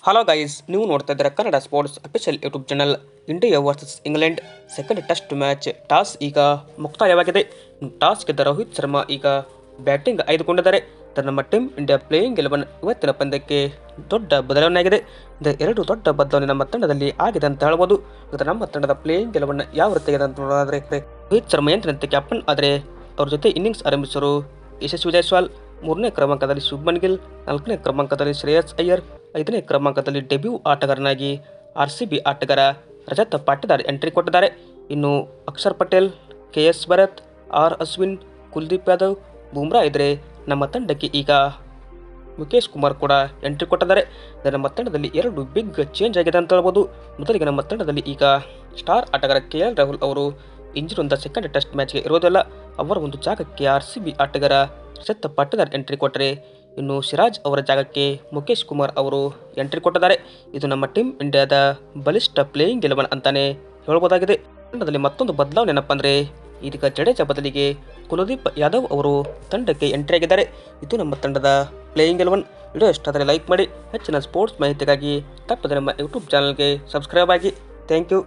Hello guys, ನೀವು ನೋಡ್ತಾ ಇದ್ದೀರಾ Kannada sports official YouTube channel. India versus England second test match toss ಈಗ ಮುಕ್ತಾಯವಾಗಿದೆ. Toss ಗೆದ್ದ ರೋಹಿತ್ ಶರ್ಮಾ ಈಗ ಬ್ಯಾಟಿಂಗ್ ಆಯ್ದುಕೊಂಡಿದ್ದಾರೆ. ನಮ್ಮ ಟೀಮ್ ಇಂಡಿಯಾ ಪ್ಲೇಯಿಂಗ್ 11 ಇವತ್ತಿನ ಪಂದ್ಯಕ್ಕೆ ದೊಡ್ಡ ಬದಲಾವಣೆಯಾಗಿದೆ. ಎರಡು ದೊಡ್ಡ ಬದಲಾವಣೆ ನಮ್ಮ ತಂಡದಲ್ಲಿ ಆಗಿದೆ ಅಂತ ಹೇಳ್ಬೋದು. ನಮ್ಮ ತಂಡದ ಪ್ಲೇಯಿಂಗ್ 11 ಯಾವ ರೀತಿಯಾಗಿದೆ ಅಂತ ನೋಡೋದಾದ್ರೆ, ರೋಹಿತ್ ಶರ್ಮಾ ಎಂದಿನಂತೆ ಕ್ಯಾಪ್ಟನ್ ಆದರೆ ಅವ್ರ ಜೊತೆ ಇನ್ನಿಂಗ್ಸ್ ಆರಂಭಿಸೋರು ಯಶಸ್ವಿ ಜೈಸ್ವಾಲ್, 3ನೇ ಕ್ರಮಾಂಕದಲ್ಲಿ ಶುಭ್ಮನ್ ಗಿಲ್, 4ನೇ ಕ್ರಮಾಂಕದಲ್ಲಿ ಶ್ರೇಯಸ್ ಅಯ್ಯರ್, 5ನೇ ಕ್ರಮಾಂಕದಲ್ಲಿ ಡೆಬ್ಯೂ ಆಟಗಾರನಾಗಿ RCB ಆಟಗಾರ ರಜತ್ ಪಾಟಿದಾರ್ ಎಂಟ್ರಿ ಕೊಟ್ಟಿದ್ದಾರೆ. ಇನ್ನು ಅಕ್ಷರ್ ಪಟೇಲ್, KS ಭರತ್, R ಅಶ್ವಿನ್, ಕುಲ್ದೀಪ್ ಯಾದವ್, ಬುಮ್ರಾ ಇದ್ರೆ ನಮ್ಮ ತಂಡಕ್ಕೆ ಈಗ ಮುಖೇಶ್ ಕುಮಾರ್ ಕೂಡ ಎಂಟ್ರಿ ಕೊಟ್ಟಿದ್ದಾರೆ. ನಮ್ಮ ತಂಡದಲ್ಲಿ ಎರಡು ಬಿಗ್ ಚೇಂಜ್ ಆಗಿದೆ ಅಂತ ಹೇಳ್ಬೋದು. ಮೊದಲಿಗೆ ನಮ್ಮ ತಂಡದಲ್ಲಿ ಈಗ ಸ್ಟಾರ್ ಆಟಗಾರ KL ರಾಹುಲ್ ಅವರು ಇಂಜಿನಿಂದ ಸೆಕೆಂಡ್ ಟೆಸ್ಟ್ ಮ್ಯಾಚ್ಗೆ ಇರೋದಿಲ್ಲ. ಅವರ ಒಂದು ಜಾಗಕ್ಕೆ RCB ಆಟಗಾರ ರಜತ್ ಪಾಟಿದಾರ್ ಎಂಟ್ರಿ ಕೊಟ್ಟರೆ, ಇನ್ನು ಸಿರಾಜ್ ಅವರ ಜಾಗಕ್ಕೆ ಮುಖೇಶ್ ಕುಮಾರ್ ಅವರು ಎಂಟ್ರಿ ಕೊಟ್ಟಿದ್ದಾರೆ. ಇದು ನಮ್ಮ ಟೀಮ್ ಇಂಡಿಯಾದ ಬಲಿಷ್ಠ ಪ್ಲೇಯಿಂಗ್ 11 ಅಂತಾನೆ ಹೇಳ್ಬೋದಾಗಿದೆ. ತಂಡದಲ್ಲಿ ಮತ್ತೊಂದು ಬದಲಾವಣೆ ಏನಪ್ಪ ಅಂದರೆ, ಇದೀಗ ಜಡೇಜಾ ಬದಲಿಗೆ ಕುಲದೀಪ್ ಯಾದವ್ ಅವರು ತಂಡಕ್ಕೆ ಎಂಟ್ರಿ ಆಗಿದ್ದಾರೆ. ಇದು ನಮ್ಮ ತಂಡದ ಪ್ಲೇಯಿಂಗ್ 11. ವಿಡಿಯೋ ಇಷ್ಟ ಆದರೆ ಲೈಕ್ ಮಾಡಿ. ಹೆಚ್ಚಿನ ಸ್ಪೋರ್ಟ್ಸ್ ಮಾಹಿತಿಗಾಗಿ ತಪ್ಪದೆ ನಮ್ಮ ಯೂಟ್ಯೂಬ್ ಚಾನಲ್ಗೆ ಸಬ್ಸ್ಕ್ರೈಬ್ ಆಗಿ. Thank you.